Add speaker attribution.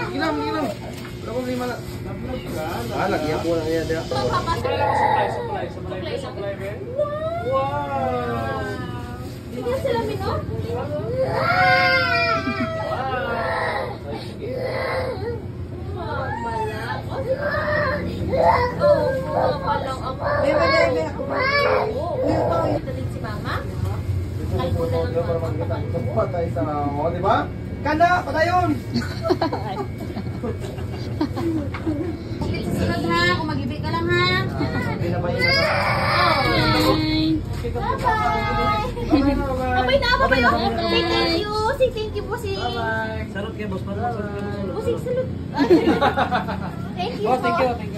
Speaker 1: Gilam. Wala ko lima na. Lagyan po lang yan.
Speaker 2: Supply. Wow! Bigyan sila mino? Malang ako. Ito din si Mama. Kalbo na lang Mama.
Speaker 1: Patay sa ako, di ba? Kanda, patayon!
Speaker 2: Susunod ha, kung mag-ibig ka lang ha.
Speaker 1: Hindi na ba yun?
Speaker 2: Bye-bye na, bye-bye. Say thank you po si...
Speaker 3: Salud kayo, boss.
Speaker 2: Bossing, salud. Thank you po.
Speaker 3: Thank you.